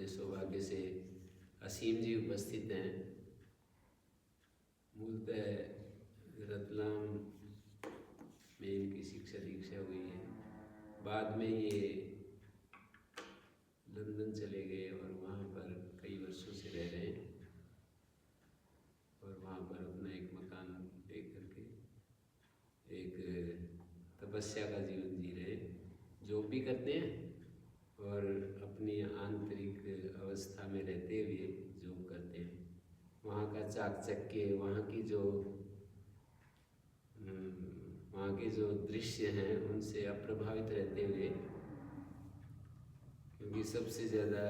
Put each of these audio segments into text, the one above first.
बड़े सौभाग्य से असीम जी उपस्थित हैं। मूलतः रतलाम में इनकी शिक्षा दीक्षा हुई है। बाद में ये लंदन चले गए और वहाँ पर कई वर्षों से रह रहे हैं और वहाँ पर अपना एक मकान ले करके एक तपस्या का जीवन जी रहे हैं। जॉब भी करते हैं और अपनी आंतरिक अवस्था में रहते हुए जॉब करते हैं। वहाँ का चाकचक्य, वहाँ के जो दृश्य हैं उनसे अप्रभावित रहते हुए, क्योंकि सबसे ज़्यादा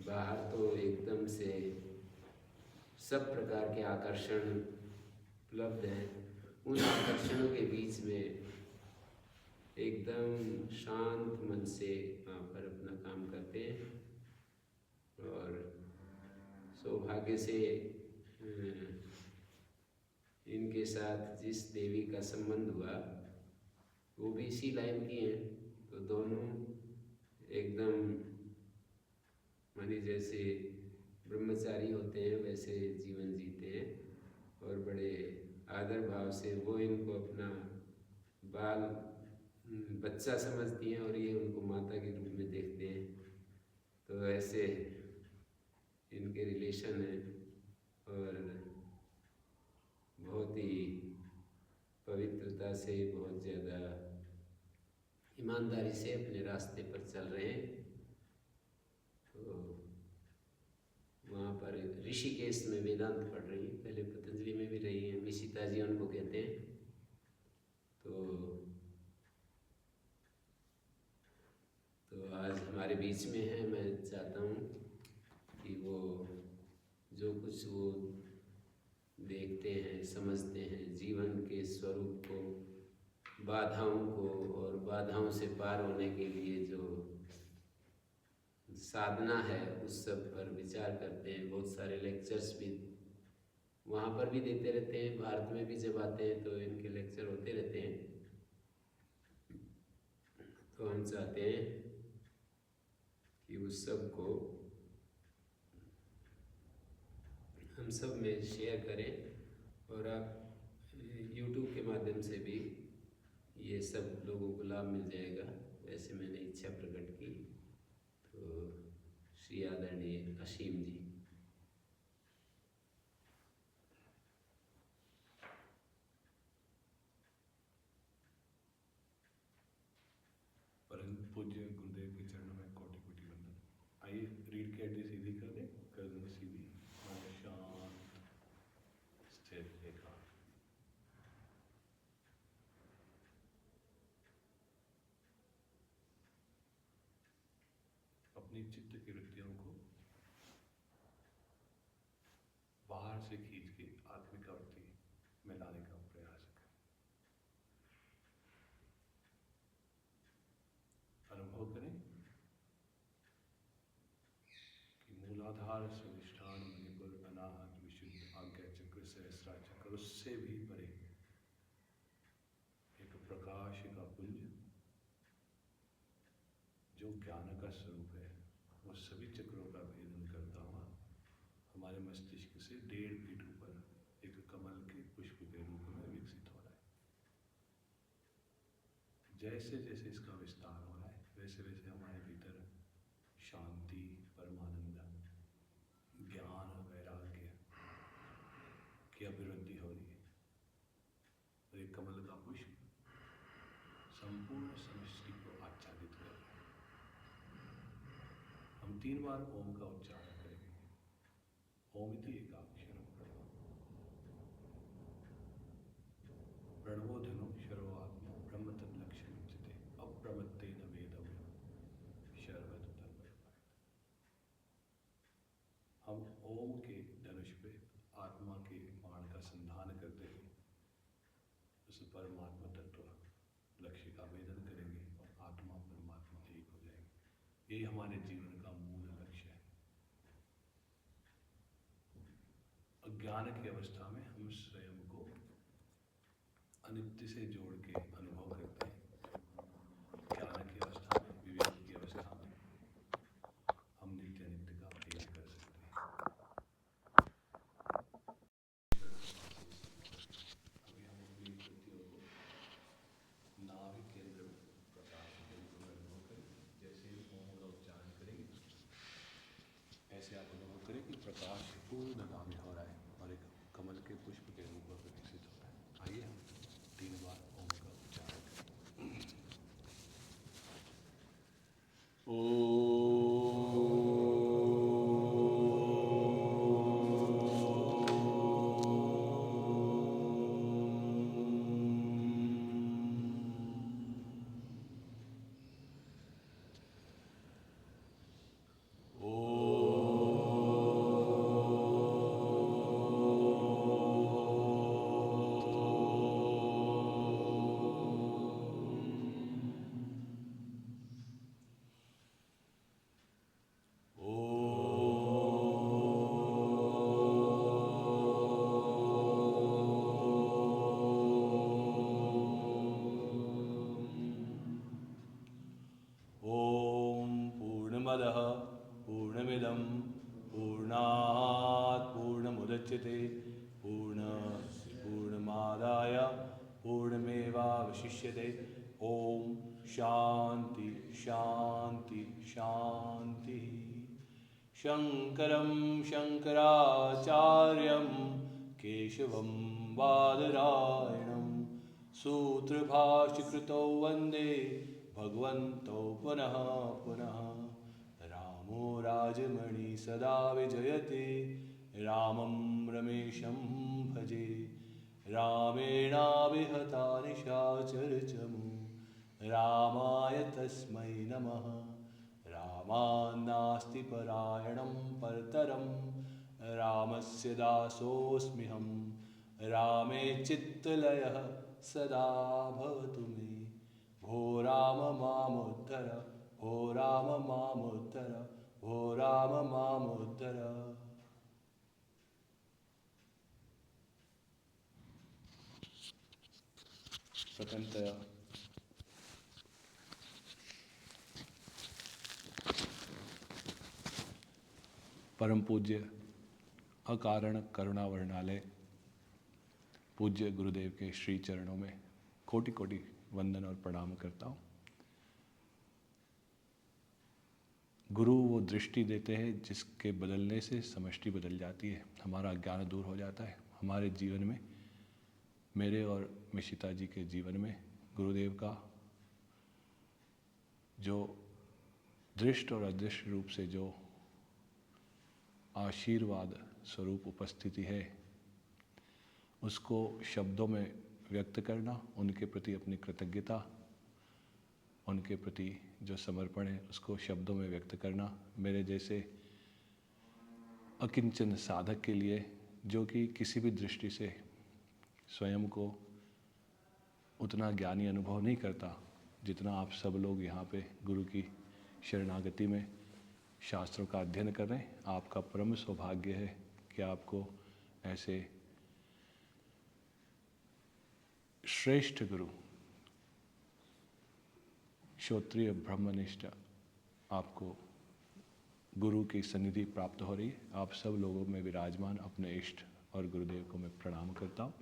बाहर तो एकदम से सब प्रकार के आकर्षण उपलब्ध हैं, उन आकर्षणों के बीच में एकदम शांत मन से वहाँ पर अपना काम करते हैं। और सौभाग्य से इनके साथ जिस देवी का संबंध हुआ वो भी इसी लाइन की हैं, तो दोनों एकदम मानी जैसे ब्रह्मचारी होते हैं वैसे जीवन जीते हैं और बड़े आदर भाव से वो इनको अपना बच्चा समझती हैं और ये उनको माता के रूप में देखते हैं। तो ऐसे इनके रिलेशन हैं और बहुत ही पवित्रता से, बहुत ज़्यादा ईमानदारी से अपने रास्ते पर चल रहे हैं। तो वहाँ पर ऋषिकेश में वेदांत पढ़ रही हैं, पहले पतंजलि में भी रही हैं, मिशिता जी उनको कहते हैं। तो आज हमारे बीच में है। मैं चाहता हूँ कि वो जो कुछ वो देखते हैं, समझते हैं, जीवन के स्वरूप को, बाधाओं को और बाधाओं से पार होने के लिए जो साधना है उस सब पर विचार करते हैं। बहुत सारे लेक्चर्स भी वहाँ पर भी देते रहते हैं, भारत में भी जब आते हैं तो इनके लेक्चर होते रहते हैं। तो हम चाहते हैं कि उस सब को हम सब में शेयर करें और आप YouTube के माध्यम से भी ये सब लोगों को लाभ मिल जाएगा। वैसे मैंने इच्छा प्रकट की। तो श्री आदरणीय असीम जी। परम पूज्य गुरुदेव के चरणों में कोटि कोटि वंदन। आइए रीड की हड्डी सीधी कर दें, गर्दन सीधी, शांत स्थिर एकाग्र। अपनी चित्त की वृत्तियों को बाहर से खींच के आत्मिक वृत्ति में लाने का प्रयास करें। अनुभव करें कि मूलाधार स्वादिष्ठान मणिपुर अनाहत विशुद्ध आज्ञा चक्र सहस्रार चक्र, उससे भी परे एक प्रकाश का पुंज जो ज्ञान का स्वरूप है, वो सभी चक्रों का भेदन करता हुआ हमारे मस्तिष्क से 1.5 फीट ऊपर एक कमल के पुष्प के रूप में विकसित हो रहा है। जैसे जैसे इसका विस्तार हो रहा है वैसे वैसे हमारे भीतर शांति, परमानंद, ज्ञान, वैराग्य की अभिवृद्धि हो रही है। और एक कमल का पुष्प संपूर्ण सृष्टि को आच्छादित कर रहा है। हम 3 बार ओम का उच्चारण करेंगे। ओम इति एकाक्षरम प्रणवो धनो शर्वात्मा ब्रह्म तन्लक्ष्यम उच्यते अप्रमत्तेन वेदव्यम शर्वत तन्मय। हम ओम के धनुष पे आत्मा के बाण का संधान करते हुए उस परमात्मा तत्व लक्ष्य का वेदन करेंगे और आत्मा परमात्मा एक हो जाएंगे। यही हमारे जीवन का मूल लक्ष्य है। अज्ञान की अवस्था में हम स्वयं को अनित्य से जोड़ के अनुभव करते हैं। ज्ञान की अवस्था में, विवेक की अवस्था में प्रकाश पूर्णता में हो रहा है और एक कमल के पुष्प के रूप में विकसित हो रहा है। आइए हम 3 बार ओम का उच्चारण करें। पूर्णमदः पूर्णमिदं पूर्णात् पूर्णमुदच्यते पूर्णमादाय पूर्णमेवावशिष्यते। ओम शांति शांति शांति। शंकरं शंकराचार्यं केशवं बादरायणं सूत्रभाष्यकृतौ वन्दे भगवन्तौ पुनः पुनः। रामो राजमणि सदा विजयते रामं रमेशं भजे। रामेणाभिहता निशाचरचमू रामाय तस्मै नमः। रामान्नास्ति परायणं परतरं रामस्य दासोऽस्म्यहं। रामे चित्तलयः सदा भवतु मे। भो राम मामुद्धर भो राम मामुद्धर भो राम मामुद्धर। प्रथमतया परम पूज्य अकारण करुणा वर्णालय पूज्य गुरुदेव के श्री चरणों में कोटि कोटि वंदन और प्रणाम करता हूँ। गुरु वो दृष्टि देते हैं जिसके बदलने से समष्टि बदल जाती है, हमारा अज्ञान दूर हो जाता है। हमारे जीवन में, मेरे और मिशिता जी के जीवन में गुरुदेव का जो दृष्ट और अदृष्ट रूप से जो आशीर्वाद स्वरूप उपस्थिति है, उसको शब्दों में व्यक्त करना, उनके प्रति अपनी कृतज्ञता, उनके प्रति जो समर्पण है उसको शब्दों में व्यक्त करना मेरे जैसे अकिंचन साधक के लिए, जो कि किसी भी दृष्टि से स्वयं को उतना ज्ञानी अनुभव नहीं करता जितना आप सब लोग यहाँ पे गुरु की शरणागति में शास्त्रों का अध्ययन कर रहे हैं। आपका परम सौभाग्य है कि आपको ऐसे श्रेष्ठ गुरु, श्रोत्रिय ब्रह्मनिष्ठ आपको गुरु की सन्निधि प्राप्त हो रही है। आप सब लोगों में विराजमान अपने इष्ट और गुरुदेव को मैं प्रणाम करता हूँ।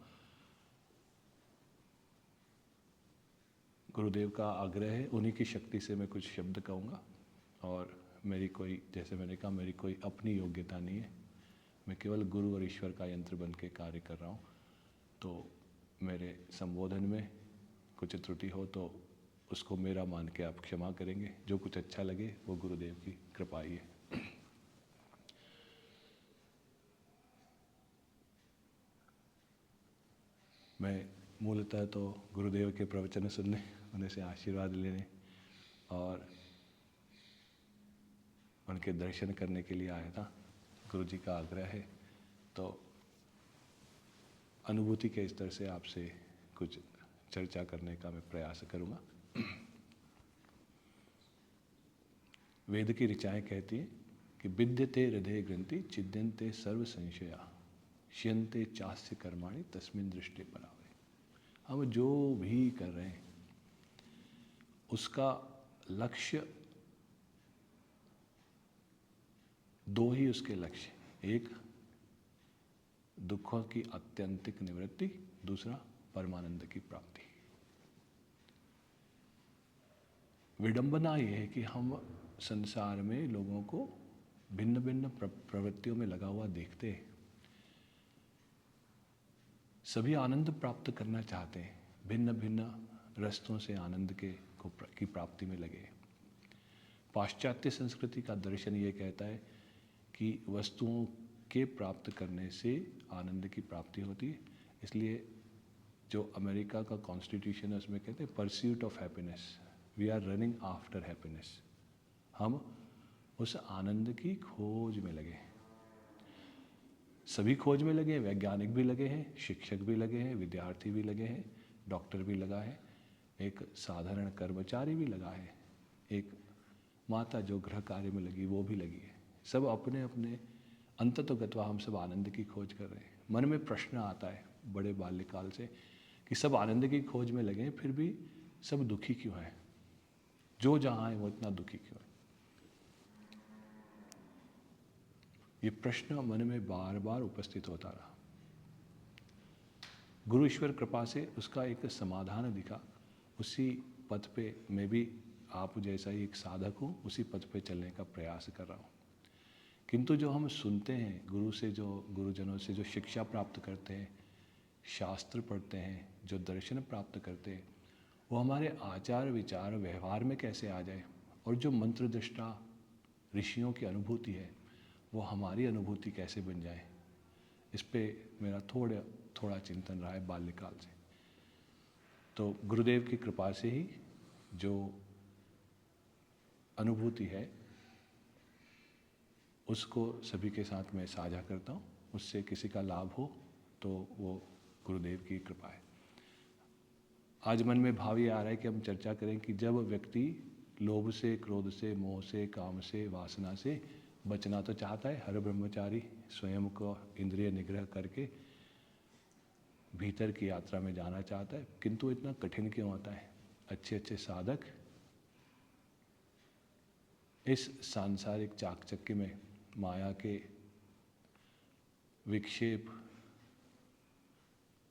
गुरुदेव का आग्रह है, उन्हीं की शक्ति से मैं कुछ शब्द कहूँगा और मेरी कोई, जैसे मैंने कहा, मेरी कोई अपनी योग्यता नहीं है। मैं केवल गुरु और ईश्वर का यंत्र बन के कार्य कर रहा हूँ। तो मेरे संबोधन में कुछ त्रुटि हो तो उसको मेरा मान के आप क्षमा करेंगे। जो कुछ अच्छा लगे वो गुरुदेव की कृपा ही है। मैं मूलतः तो गुरुदेव के प्रवचन सुनने, उन्हें से आशीर्वाद लेने और उनके दर्शन करने के लिए आया था। गुरु जी का आग्रह है तो अनुभूति के स्तर से आपसे कुछ चर्चा करने का मैं प्रयास करूँगा। वेद की ऋचाएँ कहती हैं कि विद्यते हृदय ग्रंथि छिद्यन्ते सर्व संशया श्यन्ते चास्य कर्माणि तस्मिन् दृष्टि परावे। हम जो भी कर रहे हैं उसका लक्ष्य, दो ही उसके लक्ष्य, एक दुखों की आत्यंतिक निवृत्ति, दूसरा परमानंद की प्राप्ति। विडंबना यह है कि हम संसार में लोगों को भिन्न भिन्न प्रवृत्तियों में लगा हुआ देखते हैं, सभी आनंद प्राप्त करना चाहते हैं, भिन्न भिन्न रस्तों से आनंद की प्राप्ति में लगे। पाश्चात्य संस्कृति का दर्शन ये कहता है कि वस्तुओं के प्राप्त करने से आनंद की प्राप्ति होती है। इसलिए जो अमेरिका का कॉन्स्टिट्यूशन है उसमें कहते हैं pursuit of happiness, we are running after happiness. हम उस आनंद की खोज में लगे हैं, सभी खोज में लगे हैं, वैज्ञानिक भी लगे हैं, शिक्षक भी लगे हैं, विद्यार्थी भी लगे हैं, डॉक्टर भी लगा है, एक साधारण कर्मचारी भी लगा है, एक माता जो गृह कार्य में लगी वो भी लगी है। सब अपने अपने अंततोगत्वा हम सब आनंद की खोज कर रहे हैं। मन में प्रश्न आता है बड़े बाल्यकाल से कि सब आनंद की खोज में लगे फिर भी सब दुखी क्यों है, जो जहाँ है वो इतना दुखी क्यों है। ये प्रश्न मन में बार बार उपस्थित होता रहा। गुरु ईश्वर कृपा से उसका एक समाधान दिखा। उसी पथ पे मैं भी आप जैसा ही एक साधक हूँ, उसी पथ पे चलने का प्रयास कर रहा हूँ। किंतु जो हम सुनते हैं गुरु से, जो गुरुजनों से जो शिक्षा प्राप्त करते हैं, शास्त्र पढ़ते हैं, जो दर्शन प्राप्त करते हैं, वो हमारे आचार विचार व्यवहार में कैसे आ जाए, और जो मंत्र दृष्टा ऋषियों की अनुभूति है वो हमारी अनुभूति कैसे बन जाए, इस पे मेरा थोड़ा चिंतन रहा है बाल्यकाल से। तो गुरुदेव की कृपा से ही जो अनुभूति है उसको सभी के साथ मैं साझा करता हूँ। उससे किसी का लाभ हो तो वो गुरुदेव की कृपा है। आज मन में भाव ये आ रहा है कि हम चर्चा करें कि जब व्यक्ति लोभ से, क्रोध से, मोह से, काम से, वासना से बचना तो चाहता है, हर ब्रह्मचारी स्वयं को इंद्रिय निग्रह करके भीतर की यात्रा में जाना चाहता है, किंतु इतना कठिन क्यों होता है। अच्छे अच्छे साधक इस सांसारिक चाकचक्य में माया के विक्षेप,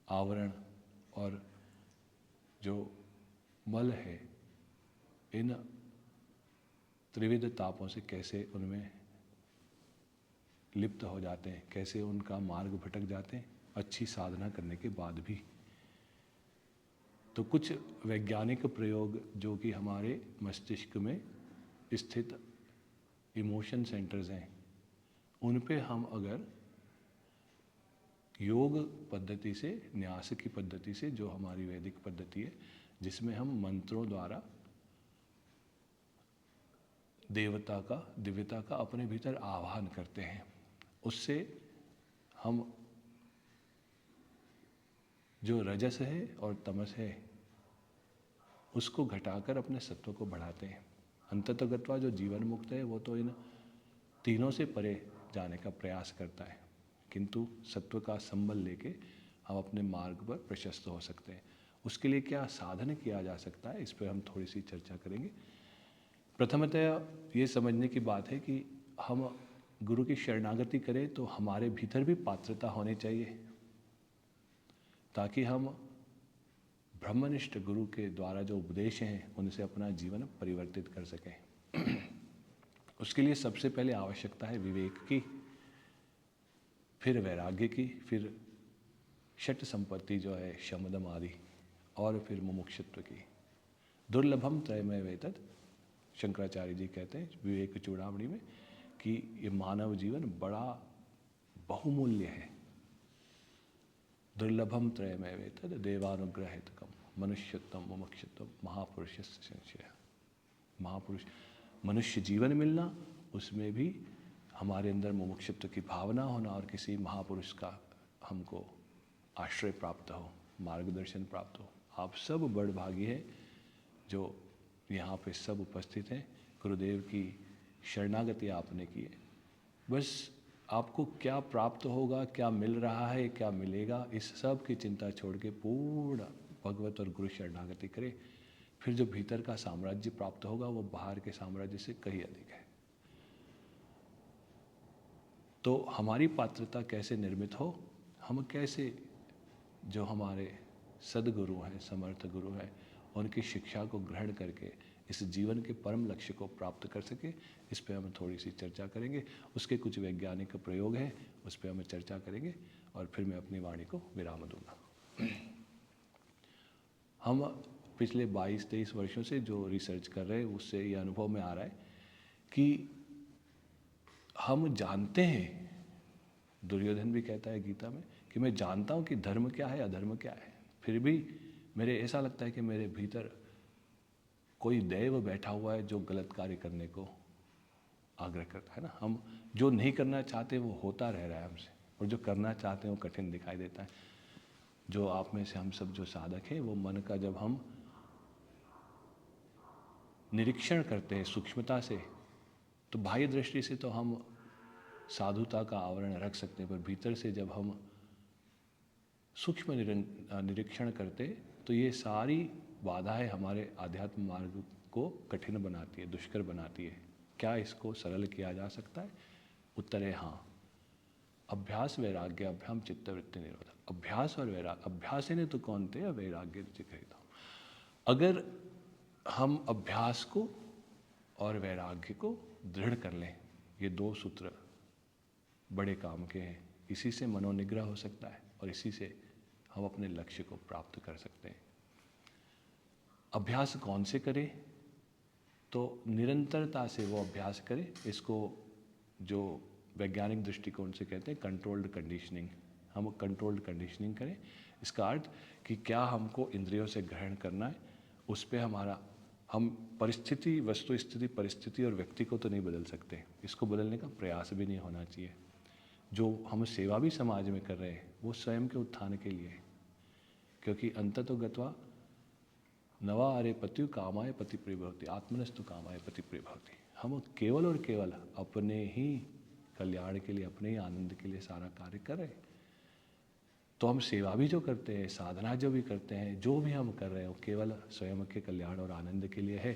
आवरण और जो मल है, इन त्रिविध तापों से कैसे उनमें लिप्त हो जाते हैं, कैसे उनका मार्ग भटक जाते हैं अच्छी साधना करने के बाद भी। तो कुछ वैज्ञानिक प्रयोग जो कि हमारे मस्तिष्क में स्थित इमोशन सेंटर्स हैं, उन पे हम अगर योग पद्धति से, न्यास की पद्धति से, जो हमारी वैदिक पद्धति है जिसमें हम मंत्रों द्वारा देवता का, दिव्यता का अपने भीतर आह्वान करते हैं, उससे हम जो रजस है और तमस है उसको घटाकर अपने सत्व को बढ़ाते हैं। अंततगत्वा जो जीवन मुक्त है वो तो इन तीनों से परे जाने का प्रयास करता है, किंतु सत्व का संबल लेके हम अपने मार्ग पर प्रशस्त हो सकते हैं। उसके लिए क्या साधन किया जा सकता है, इस पर हम थोड़ी सी चर्चा करेंगे। प्रथमतः ये समझने की बात है कि हम गुरु की शरणागति करें तो हमारे भीतर भी पात्रता होनी चाहिए, ताकि हम ब्रह्मनिष्ठ गुरु के द्वारा जो उपदेश हैं उनसे अपना जीवन परिवर्तित कर सकें। उसके लिए सबसे पहले आवश्यकता है विवेक की, फिर वैराग्य की, फिर षट संपत्ति जो है शम दम आदि, और फिर मुमुक्षुत्व की। दुर्लभम त्रयमय वेतद, शंकराचार्य जी कहते हैं विवेक चूड़ामणि में कि ये मानव जीवन बड़ा बहुमूल्य है। दुर्लभम त्रयमय वेतद देवानुग्रहितकम मनुष्यत्वम मुमुक्षुत्वम महापुरुषस्य संशय। महापुरुष मनुष्य जीवन मिलना, उसमें भी हमारे अंदर मुमुक्षुत्व की भावना होना और किसी महापुरुष का हमको आश्रय प्राप्त हो, मार्गदर्शन प्राप्त हो। आप सब बड़भागी हैं जो यहाँ पे सब उपस्थित हैं। गुरुदेव की शरणागति आपने की है। बस आपको क्या प्राप्त होगा, क्या मिल रहा है, क्या मिलेगा, इस सब की चिंता छोड़ के पूर्ण भगवत और गुरु शरणागति करें। फिर जो भीतर का साम्राज्य प्राप्त होगा वो बाहर के साम्राज्य से कहीं अधिक है। तो हमारी पात्रता कैसे निर्मित हो, हम कैसे जो हमारे सदगुरु हैं, समर्थ गुरु हैं, उनकी शिक्षा को ग्रहण करके इस जीवन के परम लक्ष्य को प्राप्त कर सके। इस पे हम थोड़ी सी चर्चा करेंगे। उसके कुछ वैज्ञानिक प्रयोग हैं, उस पे हम चर्चा करेंगे और फिर मैं अपनी वाणी को विराम दूंगा। हम पिछले 22-23 वर्षों से जो रिसर्च कर रहे हैं उससे ये अनुभव में आ रहा है कि हम जानते हैं, दुर्योधन भी कहता है गीता में कि मैं जानता हूँ कि धर्म क्या है अधर्म क्या है, फिर भी मेरे ऐसा लगता है कि मेरे भीतर कोई दैव बैठा हुआ है जो गलत कार्य करने को आग्रह करता है ना। हम जो नहीं करना चाहते वो होता रह रहा है हमसे, और जो करना चाहते हैं वो कठिन दिखाई देता है। जो आप में से हम सब जो साधक हैं वो मन का जब हम निरीक्षण करते हैं सूक्ष्मता से, तो बाह्य दृष्टि से तो हम साधुता का आवरण रख सकते हैं, पर भीतर से जब हम सूक्ष्म निरीक्षण करते तो ये सारी बाधाएं हमारे आध्यात्म मार्ग को कठिन बनाती है, दुष्कर बनाती है। क्या इसको सरल किया जा सकता है? उत्तर है हाँ। अभ्यास वैराग्य अभ्याम चित्तवृत्ति निरोध। अभ्यास और वैराग्य, अभ्यास ने तो कौन थे, वैराग्य चित्त। अगर हम अभ्यास को और वैराग्य को दृढ़ कर लें, ये दो सूत्र बड़े काम के हैं। इसी से मनोनिग्रह हो सकता है और इसी से हम अपने लक्ष्य को प्राप्त कर सकते हैं। अभ्यास कौन से करें? तो निरंतरता से वो अभ्यास करें। इसको जो वैज्ञानिक दृष्टिकोण से कहते हैं कंट्रोल्ड कंडीशनिंग। हम कंट्रोल्ड कंडीशनिंग करें। इसका अर्थ कि क्या हमको इंद्रियों से ग्रहण करना है, उस पे हम परिस्थिति, वस्तु स्थिति, परिस्थिति और व्यक्ति को तो नहीं बदल सकते। इसको बदलने का प्रयास भी नहीं होना चाहिए। जो हम सेवा भी समाज में कर रहे हैं वो स्वयं के उत्थान के लिए है, क्योंकि अंततो गत्वा नवा अरे पत्यु कामाय पति प्रिय भवति, आत्मनस्तु कामाय पति प्रिय भवति। हम केवल और केवल अपने ही कल्याण के लिए, अपने ही आनंद के लिए सारा कार्य कर रहे हैं। तो हम सेवा भी जो करते हैं, साधना जो भी करते हैं, जो भी हम कर रहे हैं वो केवल स्वयं के कल्याण और आनंद के लिए है।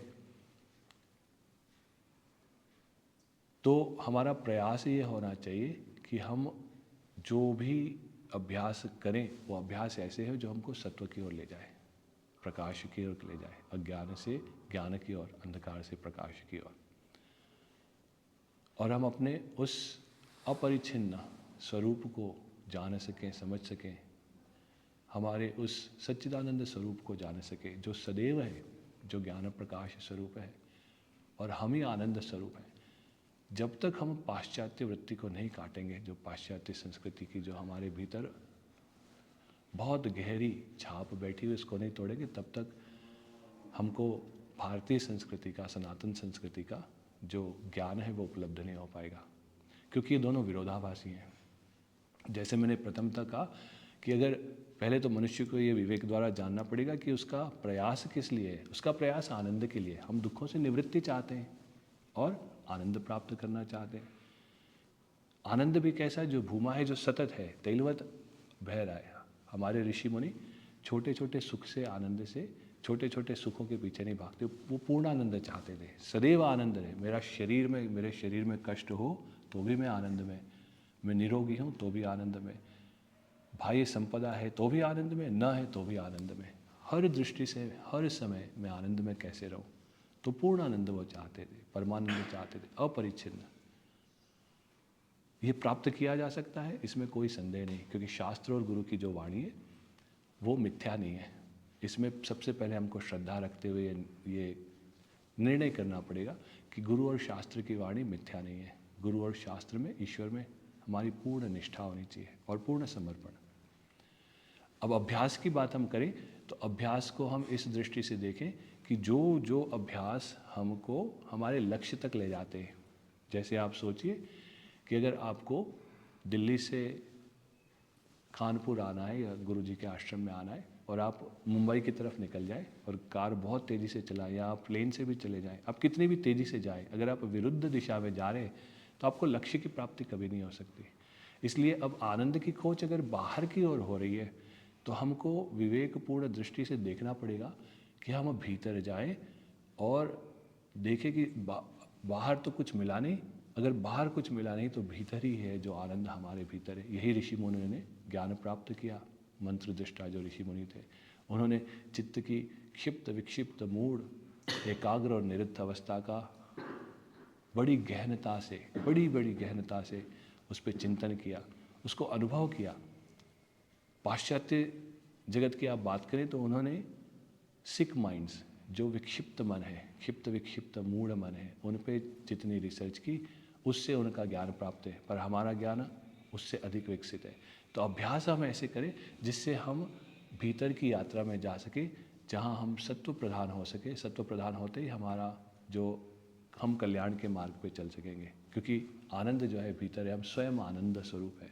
तो हमारा प्रयास ये होना चाहिए कि हम जो भी अभ्यास करें वो अभ्यास ऐसे हो जो हमको सत्व की ओर ले जाए, प्रकाश की ओर ले जाए, अज्ञान से ज्ञान की ओर, अंधकार से प्रकाश की ओर। और हम अपने उस अपरिच्छिन्न स्वरूप को जान सकें, समझ सकें, हमारे उस सच्चिदानंद स्वरूप को जान सकें जो सदैव है, जो ज्ञान प्रकाश स्वरूप है और हम ही आनंद स्वरूप है। जब तक हम पाश्चात्य वृत्ति को नहीं काटेंगे, जो पाश्चात्य संस्कृति की जो हमारे भीतर बहुत गहरी छाप बैठी हुई, उसको नहीं तोड़ेंगे, तब तक हमको भारतीय संस्कृति का, सनातन संस्कृति का जो ज्ञान है वो उपलब्ध नहीं हो पाएगा, क्योंकि ये दोनों विरोधाभासी हैं। जैसे मैंने प्रथमतः कहा कि अगर पहले तो मनुष्य को ये विवेक द्वारा जानना पड़ेगा कि उसका प्रयास किस लिए है। उसका प्रयास आनंद के लिए। हम दुखों से निवृत्ति चाहते हैं और आनंद प्राप्त करना चाहते हैं। आनंद भी कैसा है? जो भूमा है, जो सतत है, तैलवत बह रहा है। हमारे ऋषि मुनि छोटे छोटे सुख से, आनंद से, छोटे छोटे सुखों के पीछे नहीं भागते, वो पूर्ण आनंद चाहते थे। सदैव आनंद रहे। मेरे शरीर में कष्ट हो तो भी मैं आनंद में, मैं निरोगी हूँ तो भी आनंद में, बाह्य संपदा है तो भी आनंद में, न है तो भी आनंद में, हर दृष्टि से हर समय मैं आनंद में कैसे रहूं। तो पूर्ण आनंद वो चाहते थे, परमानंद चाहते थे, अपरिच्छिन्न। ये प्राप्त किया जा सकता है, इसमें कोई संदेह नहीं, क्योंकि शास्त्र और गुरु की जो वाणी है वो मिथ्या नहीं है। इसमें सबसे पहले हमको श्रद्धा रखते हुए ये निर्णय करना पड़ेगा कि गुरु और शास्त्र की वाणी मिथ्या नहीं है। गुरु और शास्त्र में, ईश्वर में हमारी पूर्ण निष्ठा होनी चाहिए और पूर्ण समर्पण। अब अभ्यास की बात हम करें तो अभ्यास को हम इस दृष्टि से देखें कि जो जो अभ्यास हमको हमारे लक्ष्य तक ले जाते हैं। जैसे आप सोचिए कि अगर आपको दिल्ली से कानपुर आना है या गुरु जी के आश्रम में आना है और आप मुंबई की तरफ निकल जाए और कार बहुत तेज़ी से चलाए या आप प्लेन से भी चले जाएं, आप कितनी भी तेज़ी से जाएं, अगर आप विरुद्ध दिशा में जा रहे हैं तो आपको लक्ष्य की प्राप्ति कभी नहीं हो सकती। इसलिए अब आनंद की खोज अगर बाहर की ओर हो रही है तो हमको विवेकपूर्ण दृष्टि से देखना पड़ेगा कि हम भीतर जाएं और देखें कि बाहर तो कुछ मिला नहीं। अगर बाहर कुछ मिला नहीं तो भीतर ही है जो आनंद हमारे भीतर है। यही ऋषि मुनियों ने ज्ञान प्राप्त किया। मंत्र दृष्टा जो ऋषि मुनि थे, उन्होंने चित्त की क्षिप्त विक्षिप्त मूढ़ एकाग्र और निरुद्ध अवस्था का बड़ी बड़ी गहनता से उस पर चिंतन किया, उसको अनुभव किया। पाश्चात्य जगत की आप बात करें तो उन्होंने सिक माइंड्स, जो विक्षिप्त मन है, क्षिप्त विक्षिप्त मूढ़ मन है, उन पे जितनी रिसर्च की उससे उनका ज्ञान प्राप्त है, पर हमारा ज्ञान उससे अधिक विकसित है। तो अभ्यास हम ऐसे करें जिससे हम भीतर की यात्रा में जा सके, जहाँ हम सत्व प्रधान हो सके। सत्व प्रधान होते ही हमारा जो हम कल्याण के मार्ग पे चल सकेंगे, क्योंकि आनंद जो है भीतर है, हम स्वयं आनंद स्वरूप है।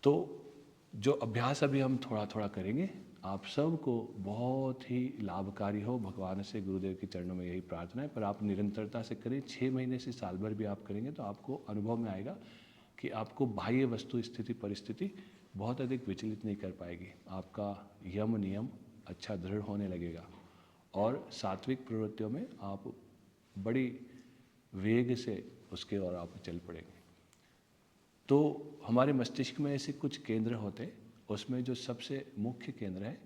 तो जो अभ्यास अभी हम थोड़ा थोड़ा करेंगे, आप सबको बहुत ही लाभकारी हो। भगवान से, गुरुदेव के चरणों में यही प्रार्थना है। पर आप निरंतरता से करें, 6 महीने से साल भर भी आप करेंगे तो आपको अनुभव में आएगा कि आपको बाह्य वस्तु स्थिति परिस्थिति बहुत अधिक विचलित नहीं कर पाएगी। आपका यम नियम अच्छा दृढ़ होने लगेगा और सात्विक प्रवृत्तियों में आप बड़ी वेग से उसके और आप चल पड़ेंगे। तो हमारे मस्तिष्क में ऐसे कुछ केंद्र होते हैं, उसमें जो सबसे मुख्य केंद्र है,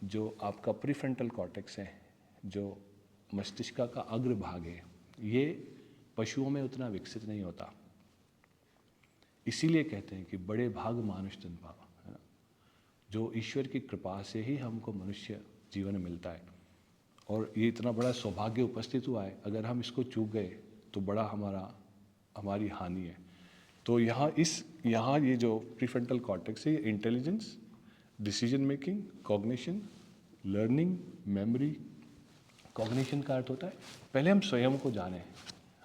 जो आपका प्रीफ्रंटल कॉर्टेक्स है, जो मस्तिष्क का अग्र भाग है, ये पशुओं में उतना विकसित नहीं होता। इसीलिए कहते हैं कि बड़े भाग मानुष जन्म पावा, है ना। जो ईश्वर की कृपा से ही हमको मनुष्य जीवन मिलता है और ये इतना बड़ा सौभाग्य उपस्थित हुआ है। अगर हम इसको चूक गए तो बड़ा हमारी हानि है। तो यहाँ ये जो प्रीफ्रंटल कॉर्टेक्स है, ये intelligence, decision making, cognition, learning, memory. Cognition का अर्थ होता है पहले हम स्वयं को जानें,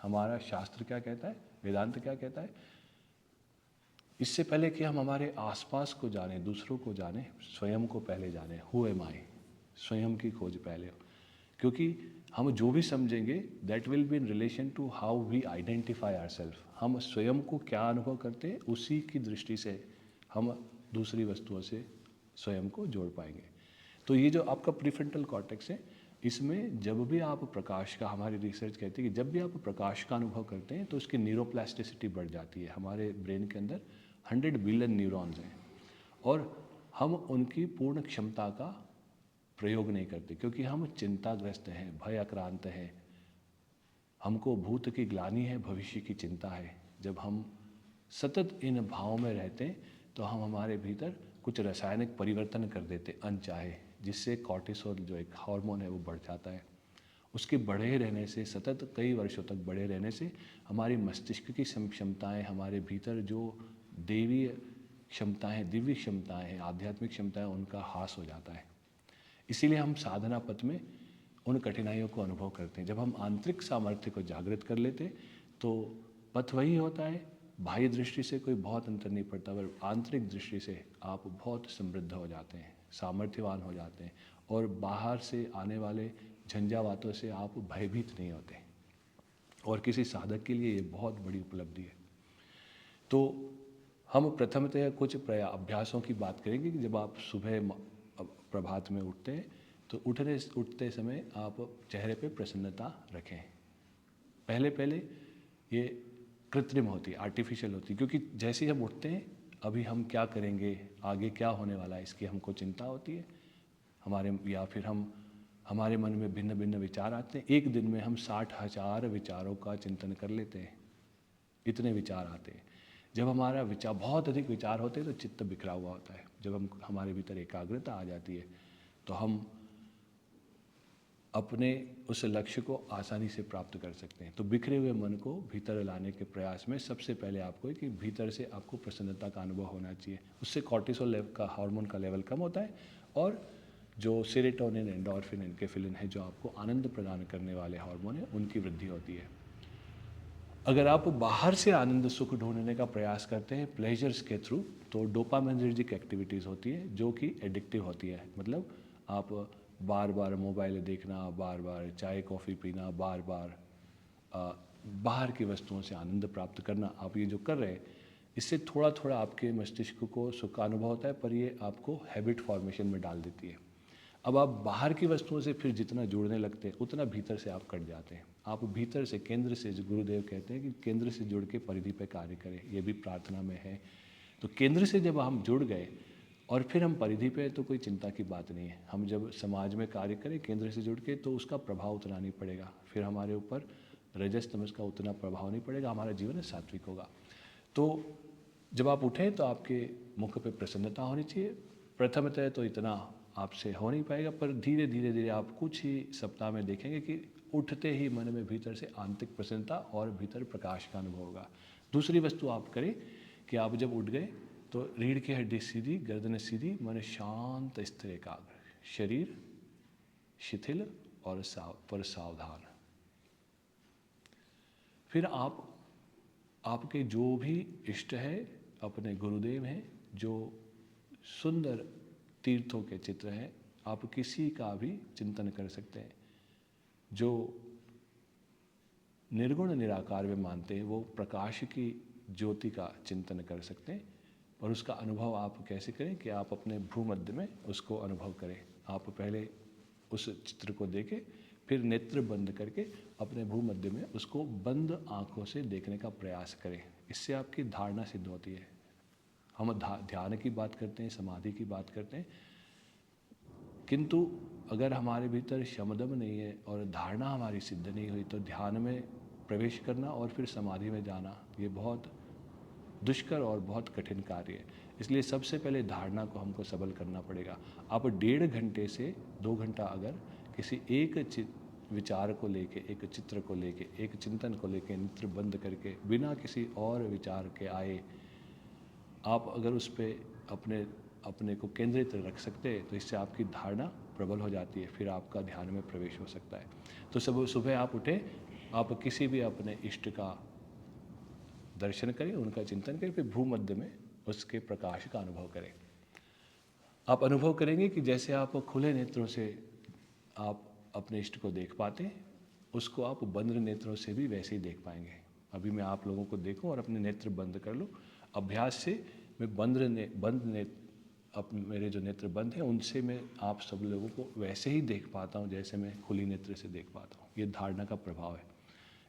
हमारा शास्त्र क्या कहता है, वेदांत क्या कहता है। इससे पहले कि हम हमारे आसपास को जानें, दूसरों को जानें, स्वयं को पहले जानें। हु एम आई, स्वयं की खोज पहले हो। क्योंकि हम जो भी समझेंगे that will be in relation to how we identify ourself. हम स्वयं को क्या अनुभव करते हैं, उसी की दृष्टि से हम दूसरी वस्तुओं से स्वयं को जोड़ पाएंगे। तो ये जो आपका प्रीफ्रंटल कॉर्टेक्स है, इसमें जब भी आप प्रकाश का, हमारी रिसर्च कहती है कि जब भी आप प्रकाश का अनुभव करते हैं तो उसकी न्यूरोप्लास्टिसिटी बढ़ जाती है। हमारे ब्रेन के अंदर 100 बिलियन न्यूरॉन्स हैं और हम उनकी पूर्ण क्षमता का प्रयोग नहीं करते, क्योंकि हम चिंताग्रस्त हैं, भय आक्रांत हैं, हमको भूत की ग्लानि है, भविष्य की चिंता है। जब हम सतत इन भावों में रहते हैं तो हम हमारे भीतर कुछ रासायनिक परिवर्तन कर देते अनचाहे, जिससे कॉर्टिसोल जो एक हार्मोन है वो बढ़ जाता है। उसके बढ़े रहने से, सतत कई वर्षों तक बढ़े रहने से हमारी मस्तिष्क की क्षमताएं, हमारे भीतर जो देवीय क्षमताएं, दिव्य क्षमताएं हैं, आध्यात्मिक क्षमताएं, उनका ह्रास हो जाता है। इसीलिए हम साधना पथ में उन कठिनाइयों को अनुभव करते हैं। जब हम आंतरिक सामर्थ्य को जागृत कर लेते तो पथ वही होता है। बाह्य दृष्टि से कोई बहुत अंतर नहीं पड़ता, पर आंतरिक दृष्टि से आप बहुत समृद्ध हो जाते हैं, सामर्थ्यवान हो जाते हैं और बाहर से आने वाले झंझावातों से आप भयभीत नहीं होते। और किसी साधक के लिए ये बहुत बड़ी उपलब्धि है। तो हम प्रथमतः कुछ अभ्यासों की बात करेंगे कि जब आप सुबह प्रभात में उठते हैं तो उठते समय आप चेहरे पे प्रसन्नता रखें। पहले ये कृत्रिम होती है, आर्टिफिशियल होती है, क्योंकि जैसे ही हम उठते हैं अभी हम क्या करेंगे, आगे क्या होने वाला है, इसकी हमको चिंता होती है हमारे मन में भिन्न भिन्न विचार आते हैं। एक दिन में हम 60,000 विचारों का चिंतन कर लेते हैं, इतने विचार आते हैं। जब हमारा विचार, बहुत अधिक विचार होते हैं तो चित्त बिखरा हुआ होता है। जब हमारे भीतर एकाग्रता आ जाती है तो हम अपने उस लक्ष्य को आसानी से प्राप्त कर सकते हैं। तो बिखरे हुए मन को भीतर लाने के प्रयास में सबसे पहले आपको कि भीतर से आपको प्रसन्नता का अनुभव होना चाहिए। उससे कॉर्टिसोल लेवल का, हार्मोन का लेवल कम होता है और जो सेरोटोनिन, एंडोर्फिन, एनकेफिलिन है, जो आपको आनंद प्रदान करने वाले हार्मोन है, उनकी वृद्धि होती है। अगर आप बाहर से आनंद सुख ढूंढने का प्रयास करते हैं प्लेजर्स के थ्रू, तो डोपामिनर्जिक एक्टिविटीज़ होती है जो कि एडिक्टिव होती है। मतलब आप बार बार मोबाइल देखना, बार बार चाय कॉफ़ी पीना, बार बार बाहर की वस्तुओं से आनंद प्राप्त करना, आप ये जो कर रहे हैं, इससे थोड़ा थोड़ा आपके मस्तिष्क को सुख का अनुभव होता है, पर ये आपको हैबिट फॉर्मेशन में डाल देती है। अब आप बाहर की वस्तुओं से फिर जितना जुड़ने लगते हैं उतना भीतर से आप कट जाते हैं। आप भीतर से, केंद्र से, जो गुरुदेव कहते हैं कि केंद्र से जुड़ के परिधि पे कार्य करें, ये भी प्रार्थना में है। तो केंद्र से जब हम जुड़ गए और फिर हम परिधि पे तो कोई चिंता की बात नहीं है। हम जब समाज में कार्य करें केंद्र से जुड़ के तो उसका प्रभाव उतना नहीं पड़ेगा, फिर हमारे ऊपर रजस तमस का उतना प्रभाव नहीं पड़ेगा, हमारा जीवन सात्विक होगा। तो जब आप उठें तो आपके मुख पे प्रसन्नता होनी चाहिए। प्रथमतः तो इतना आपसे हो नहीं पाएगा, पर धीरे धीरे धीरे आप कुछ ही सप्ताह में देखेंगे कि उठते ही मन में भीतर से आंतरिक प्रसन्नता और भीतर प्रकाश का अनुभव होगा। दूसरी वस्तु आप करें कि आप जब उठ गए तो रीढ़ की हड्डी सीधी, गर्दन सीधी, मन शांत, स्थिर, एकाग्र, शरीर शिथिल और सावधान। फिर आप आपके जो भी इष्ट है, अपने गुरुदेव हैं, जो सुंदर तीर्थों के चित्र हैं, आप किसी का भी चिंतन कर सकते हैं। जो निर्गुण निराकार में मानते हैं वो प्रकाश की ज्योति का चिंतन कर सकते हैं। और उसका अनुभव आप कैसे करें कि आप अपने भूमध्य में उसको अनुभव करें। आप पहले उस चित्र को देखें, फिर नेत्र बंद करके अपने भूमध्य में उसको बंद आँखों से देखने का प्रयास करें। इससे आपकी धारणा सिद्ध होती है। हम ध्यान की बात करते हैं, समाधि की बात करते हैं, किंतु अगर हमारे भीतर शमदम नहीं है और धारणा हमारी सिद्ध नहीं हुई तो ध्यान में प्रवेश करना और फिर समाधि में जाना ये बहुत दुष्कर और बहुत कठिन कार्य है। इसलिए सबसे पहले धारणा को हमको सबल करना पड़ेगा। आप 1.5 घंटे से 2 घंटा अगर किसी एक विचार को लेके, एक चित्र को लेके, एक चिंतन को लेके नेत्र बंद करके बिना किसी और विचार के आए आप अगर उस पर अपने को केंद्रित रख सकते हैं तो इससे आपकी धारणा प्रबल हो जाती है, फिर आपका ध्यान में प्रवेश हो सकता है। तो सुबह आप उठे, आप किसी भी अपने इष्ट का दर्शन करें, उनका चिंतन करें, फिर भूमध्य में उसके प्रकाश का अनुभव करें। आप अनुभव करेंगे कि जैसे आप खुले नेत्रों से आप अपने इष्ट को देख पाते हैं, उसको आप बंद नेत्रों से भी वैसे ही देख पाएंगे। अभी मैं आप लोगों को देखूं और अपने नेत्र बंद कर लूँ। अभ्यास से मैं अब मेरे जो नेत्र बंद हैं उनसे मैं आप सब लोगों को वैसे ही देख पाता हूँ जैसे मैं खुली नेत्र से देख पाता हूँ। ये धारणा का प्रभाव है।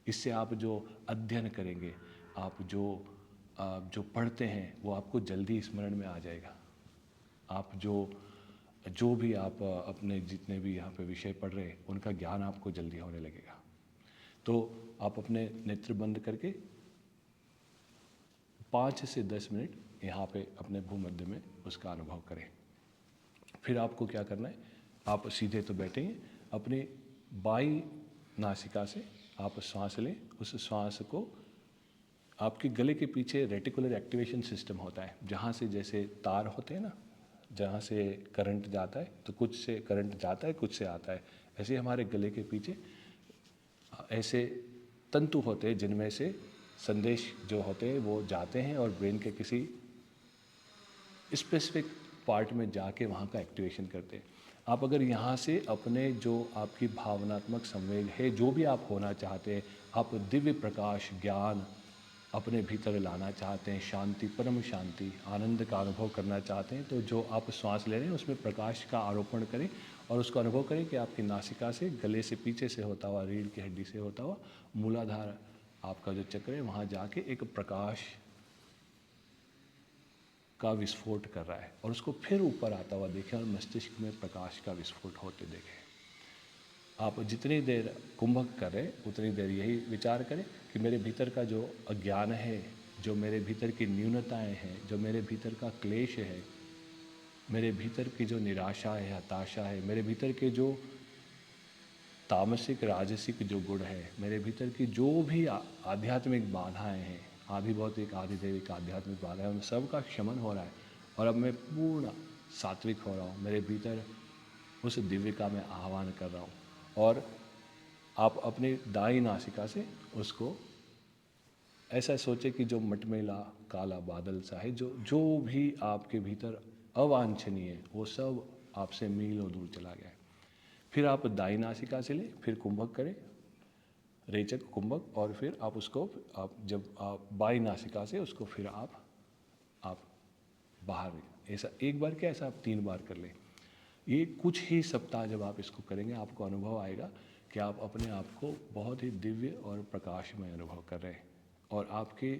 इससे आप जो अध्ययन करेंगे, आप जो पढ़ते हैं वो आपको जल्दी स्मरण में आ जाएगा। आप जो भी आप अपने जितने भी यहाँ पे विषय पढ़ रहे हैं उनका ज्ञान आपको जल्दी होने लगेगा। तो आप अपने नेत्र बंद करके 5 से 10 मिनट यहाँ पे अपने भूमध्य में उसका अनुभव करें। फिर आपको क्या करना है, आप सीधे तो बैठेंगे, अपनी बाई नासिका से आप श्वास लें। उस श्वास को आपके गले के पीछे रेटिकुलर एक्टिवेशन सिस्टम होता है, जहाँ से जैसे तार होते हैं ना, जहाँ से करंट जाता है, तो कुछ से करंट जाता है, कुछ से आता है। ऐसे हमारे गले के पीछे ऐसे तंतु होते हैं जिनमें से संदेश जो होते हैं वो जाते हैं और ब्रेन के किसी स्पेसिफिक पार्ट में जाके वहाँ का एक्टिवेशन करते हैं। आप अगर यहाँ से अपने जो आपकी भावनात्मक संवेग है, जो भी आप होना चाहते हैं, आप दिव्य प्रकाश, ज्ञान अपने भीतर लाना चाहते हैं, शांति, परम शांति, आनंद का अनुभव करना चाहते हैं, तो जो आप श्वास ले रहे हैं उसमें प्रकाश का आरोपण करें और उसको अनुभव करें कि आपकी नासिका से, गले से पीछे से होता हुआ, रीढ़ की हड्डी से होता हुआ मूलाधार आपका जो चक्र है वहाँ जाके एक प्रकाश का विस्फोट कर रहा है और उसको फिर ऊपर आता हुआ देखें और मस्तिष्क में प्रकाश का विस्फोट होते देखें। आप जितनी देर कुंभक करें उतनी देर यही विचार करें कि मेरे भीतर का जो अज्ञान है, जो मेरे भीतर की न्यूनताएं हैं, जो मेरे भीतर का क्लेश है, मेरे भीतर की जो निराशा है, हताशा है, मेरे भीतर के जो तामसिक राजसिक जो गुण है, मेरे भीतर की जो भी आध्यात्मिक बाधाएं हैं, आदि भौतिक आदि दैविक आध्यात्मिक बाधाएं, उन सब का क्षमन हो रहा है और अब मैं पूर्ण सात्विक हो रहा हूँ। मेरे भीतर उस दिव्य का मैं आह्वान कर रहा हूँ और आप अपनी दाई नासिका से उसको ऐसा सोचे कि जो मटमैला काला बादल सा है, जो भी आपके भीतर अवांछनीय है वो सब आपसे मीलों दूर चला गया है। फिर आप दाई नासिका से लें, फिर कुंभक करें, रेचक कुंभक, और फिर आप उसको आप बाई नासिका से उसको फिर आप बाहर, ऐसा एक बार क्या, ऐसा आप 3 बार कर लें। ये कुछ ही सप्ताह जब आप इसको करेंगे आपको अनुभव आएगा कि आप अपने आप को बहुत ही दिव्य और प्रकाशमय अनुभव कर रहे हैं और आपकी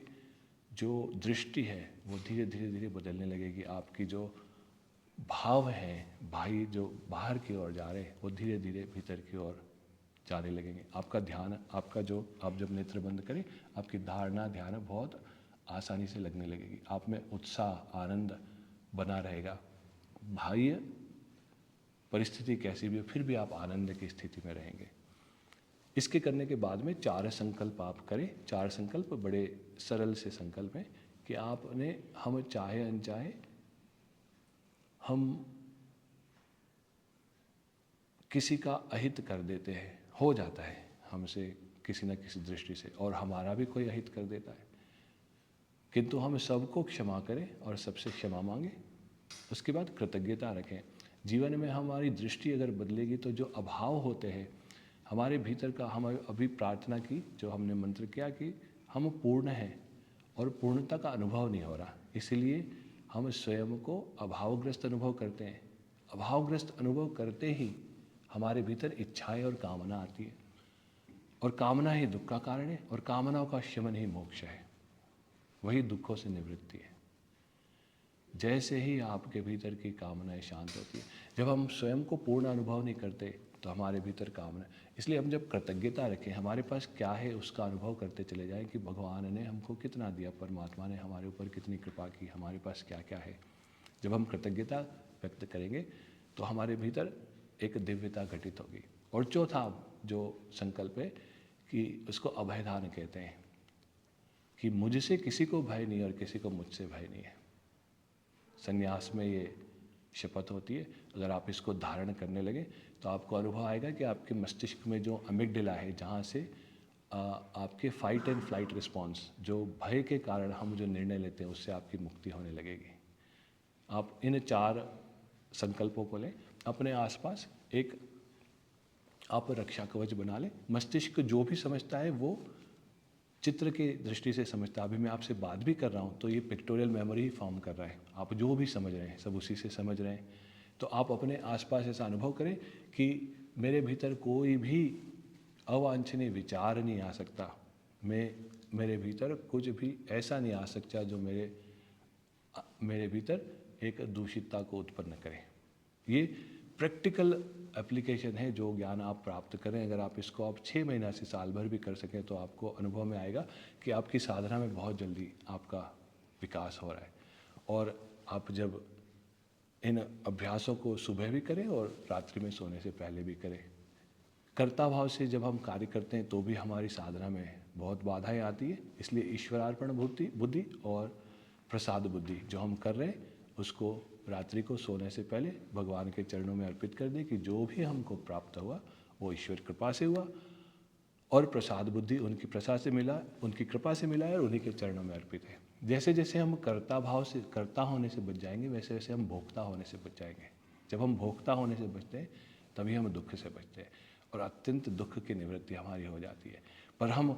जो दृष्टि है वो धीरे धीरे धीरे बदलने लगेगी। आपकी जो भाव हैं, भाई जो बाहर की ओर जा रहे हैं, वो धीरे धीरे भीतर की ओर जाने लगेंगे। आपका ध्यान, आपका जो आप जब नेत्र बंद करें, आपकी धारणा ध्यान बहुत आसानी से लगने लगेगी। आप में उत्साह, आनंद बना रहेगा। बाह्य परिस्थिति कैसी भी हो, फिर भी आप आनंद की स्थिति में रहेंगे। इसके करने के बाद में 4 संकल्प आप करें। 4 संकल्प बड़े सरल से संकल्प हैं कि आपने, हम चाहे अनचाहे, हम किसी का अहित कर देते हैं, हो जाता है हमसे किसी न किसी दृष्टि से, और हमारा भी कोई अहित कर देता है, किंतु हम सबको क्षमा करें और सबसे क्षमा मांगें। उसके बाद कृतज्ञता रखें। जीवन में हमारी दृष्टि अगर बदलेगी तो जो अभाव होते हैं हमारे भीतर का, हम अभी प्रार्थना की, जो हमने मंत्र किया कि हम पूर्ण हैं और पूर्णता का अनुभव नहीं हो रहा, इसलिए हम स्वयं को अभावग्रस्त अनुभव करते हैं। अभावग्रस्त अनुभव करते ही हमारे भीतर इच्छाएं और कामना आती है, और कामना ही दुख का कारण है, और कामनाओं का शमन ही मोक्ष है, वही दुखों से निवृत्ति है। जैसे ही आपके भीतर की कामनाएं शांत होती है, जब हम स्वयं को पूर्ण अनुभव नहीं करते तो हमारे भीतर कामना, इसलिए हम जब कृतज्ञता रखें, हमारे पास क्या है उसका अनुभव करते चले जाएं कि भगवान ने हमको कितना दिया, परमात्मा ने हमारे ऊपर कितनी कृपा की, हमारे पास क्या क्या है। जब हम कृतज्ञता व्यक्त करेंगे तो हमारे भीतर एक दिव्यता घटित होगी। और चौथा जो संकल्प है कि उसको अभयदान कहते हैं, कि मुझसे किसी को भय नहीं और किसी को मुझसे भय नहीं है। संन्यास में ये शपथ होती है। अगर आप इसको धारण करने लगे तो आपको अनुभव आएगा कि आपके मस्तिष्क में जो अमिगडाला है, जहाँ से आपके फाइट एंड फ्लाइट रिस्पॉन्स, जो भय के कारण हम जो निर्णय लेते हैं, उससे आपकी मुक्ति होने लगेगी। आप इन 4 संकल्पों को लें, अपने आसपास एक आप रक्षा कवच बना लें। मस्तिष्क जो भी समझता है वो चित्र की दृष्टि से समझता है। अभी मैं आपसे बात भी कर रहा हूँ तो ये पिक्टोरियल मेमोरी ही फॉर्म कर रहा है। आप जो भी समझ रहे हैं सब उसी से समझ रहे हैं। तो आप अपने आसपास ऐसा अनुभव करें कि मेरे भीतर कोई भी अवांछनीय विचार नहीं आ सकता, मेरे भीतर कुछ भी ऐसा नहीं आ सकता जो मेरे भीतर एक दूषितता को उत्पन्न करे। ये प्रैक्टिकल एप्लीकेशन है जो ज्ञान आप प्राप्त करें। अगर आप इसको आप 6 महीना से साल भर भी कर सकें तो आपको अनुभव में आएगा कि आपकी साधना में बहुत जल्दी आपका विकास हो रहा है। और आप जब इन अभ्यासों को सुबह भी करें और रात्रि में सोने से पहले भी करें, कर्ता भाव से जब हम कार्य करते हैं तो भी हमारी साधना में बहुत बाधाएं आती है। इसलिए ईश्वरार्पण बुद्धि और प्रसाद बुद्धि जो हम कर रहे हैं उसको रात्रि को सोने से पहले भगवान के चरणों में अर्पित कर दें कि जो भी हमको प्राप्त हुआ वो ईश्वर कृपा से हुआ, और प्रसाद बुद्धि उनकी प्रसाद से मिला, उनकी कृपा से मिला है और उन्हीं के चरणों में अर्पित है। जैसे जैसे हम कर्ता भाव से, कर्ता होने से बच जाएंगे, वैसे वैसे हम भोक्ता होने से बच जाएंगे। जब हम भोक्ता होने से बचते हैं तभी हम दुख से बचते हैं और अत्यंत दुख की निवृत्ति हमारी हो जाती है। पर हम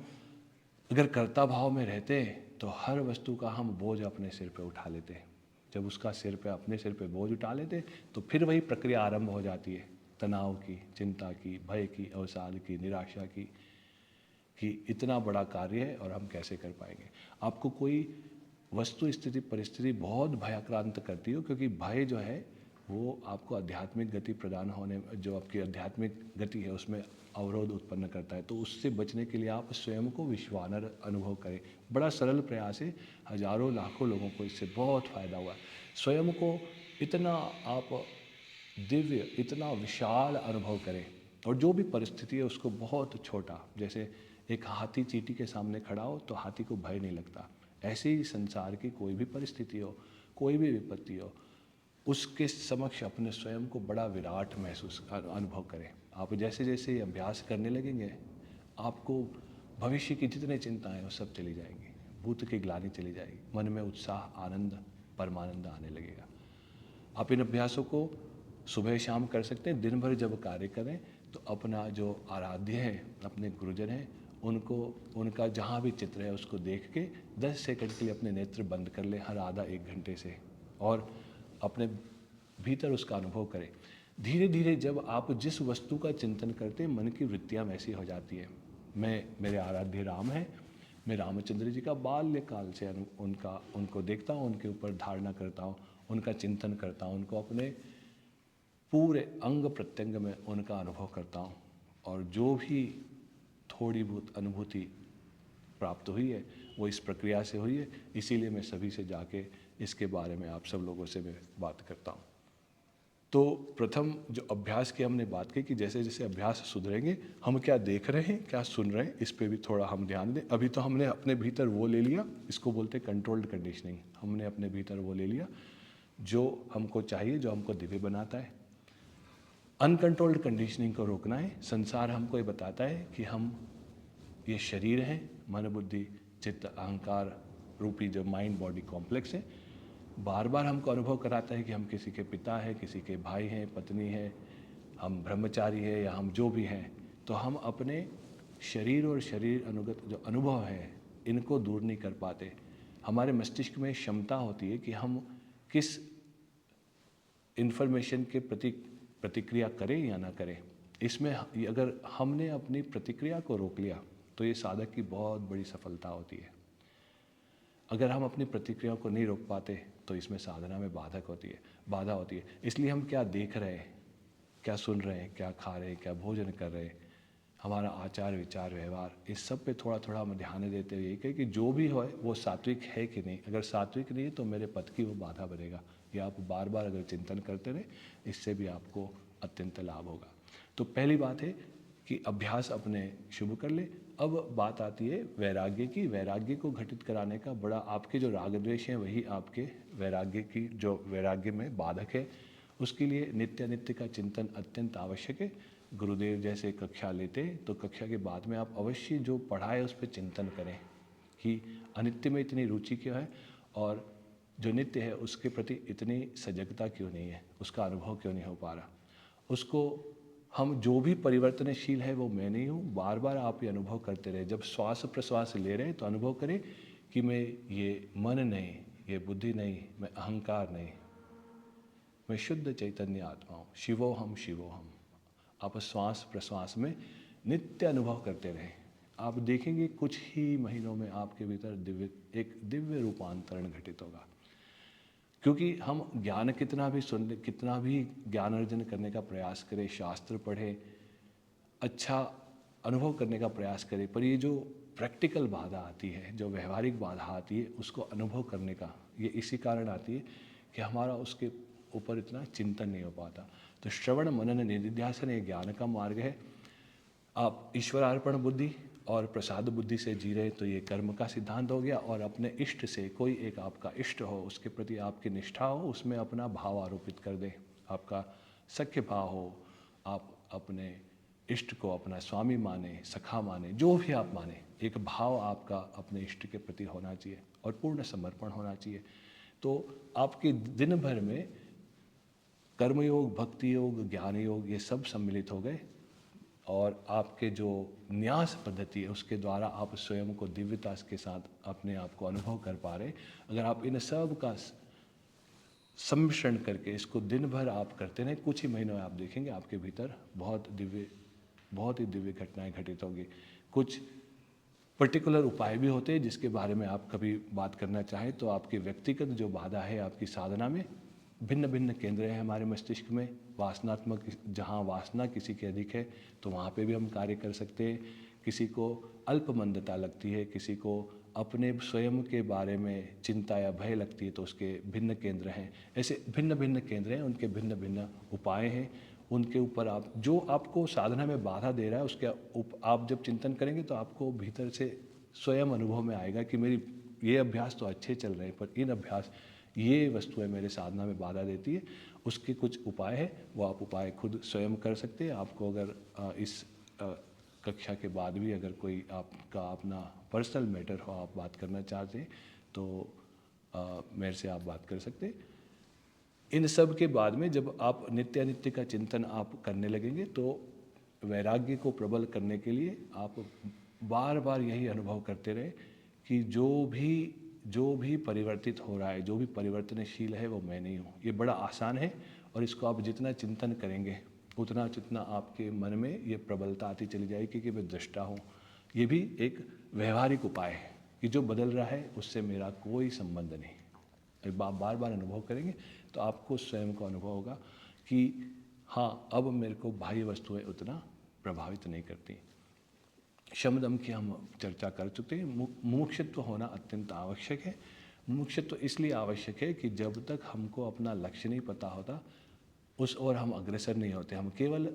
अगर कर्ता भाव में रहते हैं तो हर वस्तु का हम बोझ अपने सिर पे उठा लेते हैं। जब उसका अपने सिर पे बोझ उठा लेते तो फिर वही प्रक्रिया आरंभ हो जाती है, तनाव की, चिंता की, भय की, अवसाद की, निराशा की, कि इतना बड़ा कार्य है और हम कैसे कर पाएंगे। आपको कोई वस्तु, स्थिति, परिस्थिति बहुत भयाक्रांत करती हो, क्योंकि भय जो है वो आपको आध्यात्मिक गति प्रदान होने, जो आपकी आध्यात्मिक गति है उसमें अवरोध उत्पन्न करता है। तो उससे बचने के लिए आप स्वयं को विश्वानर अनुभव करें। बड़ा सरल प्रयास है, हजारों लाखों लोगों को इससे बहुत फायदा हुआ है। स्वयं को इतना आप दिव्य, इतना विशाल अनुभव करें, और जो भी परिस्थिति है उसको बहुत छोटा, जैसे एक हाथी चींटी के सामने खड़ा हो तो हाथी को भय नहीं लगता, ऐसे ही संसार की कोई भी परिस्थिति हो, कोई भी विपत्ति हो, उसके समक्ष अपने स्वयं को बड़ा विराट महसूस अनुभव करें। आप जैसे जैसे ये अभ्यास करने लगेंगे आपको भविष्य की जितनी चिंताएं हैं वो सब चली जाएंगी, भूत की ग्लानि चली जाएगी, मन में उत्साह, आनंद, परमानंद आने लगेगा। आप इन अभ्यासों को सुबह शाम कर सकते हैं। दिन भर जब कार्य करें तो अपना जो आराध्य है, अपने गुरुजन हैं, उनको, उनका जहाँ भी चित्र है उसको देख के 10 सेकंड के लिए अपने नेत्र बंद कर लें, हर आधा 1 घंटे से, और अपने भीतर उसका अनुभव करें। धीरे धीरे जब आप जिस वस्तु का चिंतन करते हैं मन की वृत्तियाँ वैसी हो जाती है। मेरे आराध्य राम है, मैं रामचंद्र जी का बाल्यकाल से उनको देखता हूँ, उनके ऊपर धारणा करता हूँ, उनका चिंतन करता हूँ, उनको अपने पूरे अंग प्रत्यंग में उनका अनुभव करता हूँ, और जो भी थोड़ी बहुत अनुभूति प्राप्त हुई है वो इस प्रक्रिया से हुई है। इसीलिए मैं सभी से जाके इसके बारे में आप सब लोगों से मैं बात करता हूँ। तो प्रथम जो अभ्यास की हमने बात की कि जैसे जैसे अभ्यास सुधरेंगे हम क्या देख रहे हैं, क्या सुन रहे हैं, इस पे भी थोड़ा हम ध्यान दें। अभी तो हमने अपने भीतर वो ले लिया, इसको बोलते हैं कंट्रोल्ड कंडीशनिंग। हमने अपने भीतर वो ले लिया जो हमको चाहिए, जो हमको दिव्य बनाता है। अनकंट्रोल्ड कंडीशनिंग को रोकना है। संसार हमको ये बताता है कि हम ये शरीर है, मन बुद्धि चित्त अहंकार रूपी जो माइंड बॉडी कॉम्प्लेक्स है, बार बार हमको अनुभव कराता है कि हम किसी के पिता हैं, किसी के भाई हैं, पत्नी हैं, हम ब्रह्मचारी हैं या हम जो भी हैं। तो हम अपने शरीर और शरीर अनुगत जो अनुभव है इनको दूर नहीं कर पाते। हमारे मस्तिष्क में क्षमता होती है कि हम किस इन्फॉर्मेशन के प्रति प्रतिक्रिया करें या ना करें। इसमें अगर हमने अपनी प्रतिक्रिया को रोक लिया तो ये साधक की बहुत बड़ी सफलता होती है। अगर हम अपनी प्रतिक्रिया को नहीं रोक पाते तो इसमें साधना में बाधा होती है। इसलिए हम क्या देख रहे हैं, क्या सुन रहे हैं, क्या खा रहे हैं, क्या भोजन कर रहे हैं, हमारा आचार विचार व्यवहार, इस सब पे थोड़ा थोड़ा हम ध्यान देते हुए कहें कि जो भी हो वो सात्विक है कि नहीं। अगर सात्विक नहीं है तो मेरे पथ की वो बाधा बनेगा। ये आप बार बार अगर चिंतन करते रहे, इससे भी आपको अत्यंत लाभ होगा। तो पहली बात है कि अभ्यास अपने शुभ कर ले। अब बात आती है वैराग्य की। वैराग्य को घटित कराने का बड़ा, आपके जो राग द्वेष हैं वही आपके वैराग्य की, जो वैराग्य में बाधक है, उसके लिए नित्य अनित्य का चिंतन अत्यंत आवश्यक है। गुरुदेव जैसे कक्षा लेते तो कक्षा के बाद में आप अवश्य जो पढ़ाए उस पर चिंतन करें कि अनित्य में इतनी रुचि क्यों है और जो नित्य है उसके प्रति इतनी सजगता क्यों नहीं है, उसका अनुभव क्यों नहीं हो पा रहा। उसको हम जो भी परिवर्तनशील है वो मैं नहीं हूँ, बार बार आप ये अनुभव करते रहे। जब श्वास प्रश्वास ले रहे हैं तो अनुभव करें कि मैं ये मन नहीं, ये बुद्धि नहीं, मैं अहंकार नहीं, मैं शुद्ध चैतन्य आत्मा हूँ, शिवोहम शिवोहम। आप श्वास प्रश्वास में नित्य अनुभव करते रहें। आप देखेंगे कुछ ही महीनों में आपके भीतर एक दिव्य रूपांतरण घटित होगा। क्योंकि हम ज्ञान कितना भी ज्ञान अर्जन करने का प्रयास करें, शास्त्र पढ़े, अच्छा अनुभव करने का प्रयास करें, पर ये जो प्रैक्टिकल बाधा आती है, जो व्यवहारिक बाधा आती है, उसको अनुभव करने का ये इसी कारण आती है कि हमारा उसके ऊपर इतना चिंतन नहीं हो पाता। तो श्रवण मनन निधिध्यासन ये ज्ञान का मार्ग है। आप ईश्वरार्पण बुद्धि और प्रसाद बुद्धि से जी रहे तो ये कर्म का सिद्धांत हो गया। और अपने इष्ट से, कोई एक आपका इष्ट हो, उसके प्रति आपकी निष्ठा हो, उसमें अपना भाव आरोपित कर दें, आपका सख्य भाव हो, आप अपने इष्ट को अपना स्वामी माने, सखा माने, जो भी आप माने, एक भाव आपका अपने इष्ट के प्रति होना चाहिए और पूर्ण समर्पण होना चाहिए। तो आपके दिन भर में कर्मयोग, भक्ति योग, ज्ञान योग ये सब सम्मिलित हो गए और आपके जो न्यास पद्धति है उसके द्वारा आप स्वयं को दिव्यता के साथ अपने आप को अनुभव कर पा रहे। अगर आप इन सब का सम्मिश्रण करके इसको दिन भर आप करते रहें, कुछ ही महीनों में आप देखेंगे आपके भीतर बहुत ही दिव्य घटनाएं घटित होंगी। कुछ पर्टिकुलर उपाय भी होते हैं जिसके बारे में आप कभी बात करना चाहें तो आपकी व्यक्तिगत जो बाधा है आपकी साधना में, भिन्न भिन्न केंद्र हैं हमारे मस्तिष्क में, वासनात्मक, जहाँ वासना किसी की अधिक है तो वहाँ पे भी हम कार्य कर सकते हैं। किसी को अल्पमंदता लगती है, किसी को अपने स्वयं के बारे में चिंता या भय लगती है तो उसके भिन्न केंद्र हैं। ऐसे भिन्न भिन्न केंद्र हैं, उनके भिन्न भिन्न उपाय हैं। उनके ऊपर आप जो आपको साधना में बाधा दे रहा है उसके आप जब चिंतन करेंगे तो आपको भीतर से स्वयं अनुभव में आएगा कि मेरी ये अभ्यास तो अच्छे चल रहे हैं पर इन अभ्यास ये वस्तुएं मेरे साधना में बाधा देती है। उसके कुछ उपाय है, वो आप उपाय खुद स्वयं कर सकते हैं। आपको अगर इस कक्षा के बाद भी अगर कोई आपका अपना पर्सनल मैटर हो, आप बात करना चाहते हैं तो मेरे से आप बात कर सकते हैं। इन सब के बाद में जब आप नित्य अनित्य का चिंतन आप करने लगेंगे तो वैराग्य को प्रबल करने के लिए आप बार बार यही अनुभव करते रहे कि जो भी परिवर्तित हो रहा है, जो भी परिवर्तनशील है वो मैं नहीं हूँ। ये बड़ा आसान है और इसको आप जितना चिंतन करेंगे उतना जितना आपके मन में ये प्रबलता आती चली जाएगी कि मैं दृष्टा हूँ। ये भी एक व्यवहारिक उपाय है कि जो बदल रहा है उससे मेरा कोई संबंध नहीं। बार बार अनुभव करेंगे तो आपको स्वयं को अनुभव होगा कि हाँ, अब मेरे को बाह्य वस्तुएं उतना प्रभावित नहीं करती। शम दम की हम चर्चा कर चुके हैं। मुमुक्षुत्व होना अत्यंत आवश्यक है। मुमुक्षुत्व इसलिए आवश्यक है कि जब तक हमको अपना लक्ष्य नहीं पता होता उस ओर हम अग्रसर नहीं होते। हम केवल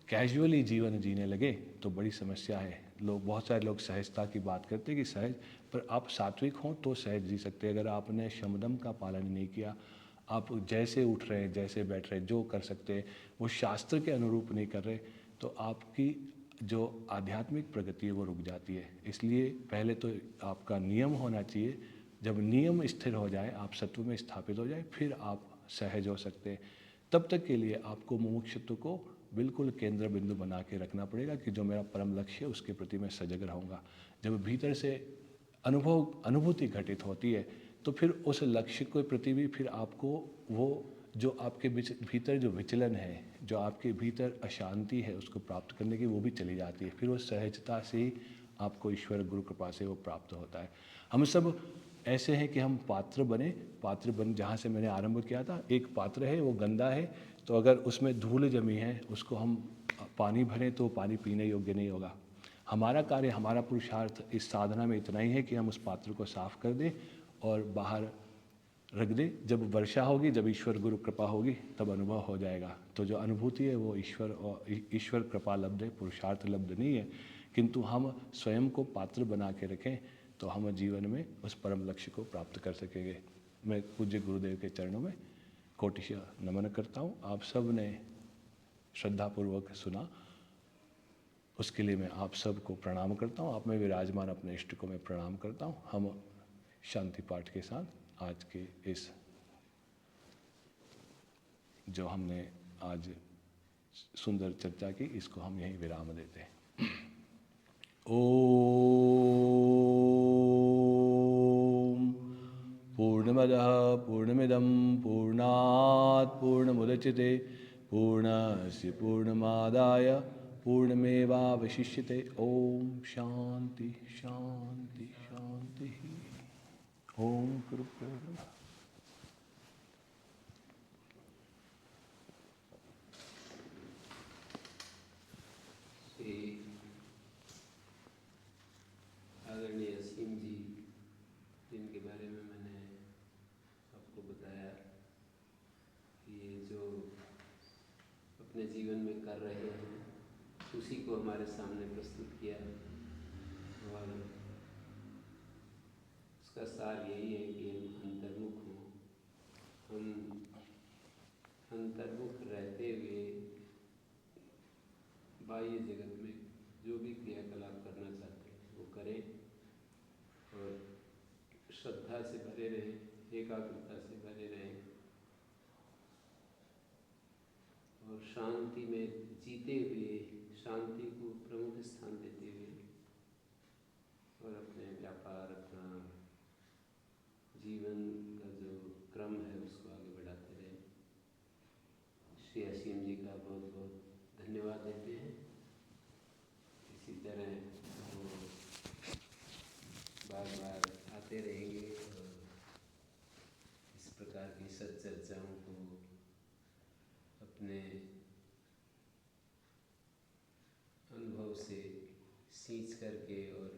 कैजुअली जीवन जीने लगे तो बड़ी समस्या है। बहुत सारे लोग सहजता की बात करते हैं कि सहज, पर आप सात्विक हों तो सहज जी सकते हैं। अगर आपने शमदम का पालन नहीं किया, आप जैसे उठ रहे हैं, जैसे बैठ रहे हैं, जो कर सकते हैं वो शास्त्र के अनुरूप नहीं कर रहे, तो आपकी जो आध्यात्मिक प्रगति है वो रुक जाती है। इसलिए पहले तो आपका नियम होना चाहिए। जब नियम स्थिर हो जाए, आप सत्व में स्थापित हो जाए, फिर आप सहज हो सकते हैं। तब तक के लिए आपको मुमुक्षुत्व को बिल्कुल केंद्र बिंदु बना के रखना पड़ेगा कि जो मेरा परम लक्ष्य है उसके प्रति मैं सजग रहूँगा। जब भीतर से अनुभूति घटित होती है तो फिर उस लक्ष्य के प्रति भी फिर आपको वो जो आपके भीतर जो विचलन है, जो आपके भीतर अशांति है, उसको प्राप्त करने की वो भी चली जाती है। फिर वो सहजता से ही आपको ईश्वर गुरु कृपा से वो प्राप्त होता है। हम सब ऐसे हैं कि हम पात्र बन, जहाँ से मैंने आरंभ किया था, एक पात्र है वो गंदा है, तो अगर उसमें धूल जमी है उसको हम पानी भरें तो पानी पीने योग्य नहीं होगा। हमारा कार्य, हमारा पुरुषार्थ इस साधना में इतना ही है कि हम उस पात्र को साफ कर दें और बाहर रख दे। जब वर्षा होगी, जब ईश्वर गुरु कृपा होगी, तब अनुभव हो जाएगा। तो जो अनुभूति है वो ईश्वर कृपा लब्ध है, पुरुषार्थ लब्ध नहीं है। किंतु हम स्वयं को पात्र बना के रखें तो हम जीवन में उस परम लक्ष्य को प्राप्त कर सकेंगे। मैं पूज्य गुरुदेव के चरणों में कोटिशः नमन करता हूँ। आप सब ने श्रद्धापूर्वक सुना, उसके लिए मैं आप सब को प्रणाम करता हूँ। आप में विराजमान अपने इष्ट को मैं प्रणाम करता हूँ। हम शांति पाठ के साथ आज के इस जो हमने आज सुंदर चर्चा की, इसको हम यहीं विराम देते हैं। ओम पूर्णमदः पूर्णमिदं पूर्णात् पूर्णमुदच्यते पूर्णस्य पूर्णमादाय पूर्णमेवावशिष्यते। ओम शांति शांति शांति। ओम गुरुभ्यो नमः। आदरणीय असीम जी, जिनके बारे में मैंने आपको बताया कि ये जो अपने जीवन में कर रहे हैं उसी को हमारे सामने प्रस्तुत किया, और उसका सार यही है कि हम अंतर्मुख हों। हम अंतर्मुख रहते हुए बाह्य जगत में जो भी क्रियाकलाप करना चाहते हैं वो करें, और श्रद्धा से भरे रहें, एकाग्रता से भरे रहें, और शांति में जीते हुए, शांति को प्रमुख स्थान देते हुए, और अपने व्यापार, अपना जीवन का जो क्रम है उसको आगे बढ़ाते रहें। श्री असीम जी का बहुत बहुत धन्यवाद देते हैं। इसी तरह वो बार बार आते रहेंगे और इस प्रकार की सच्चर्चाओं को अपने अनुभव से सींच करके और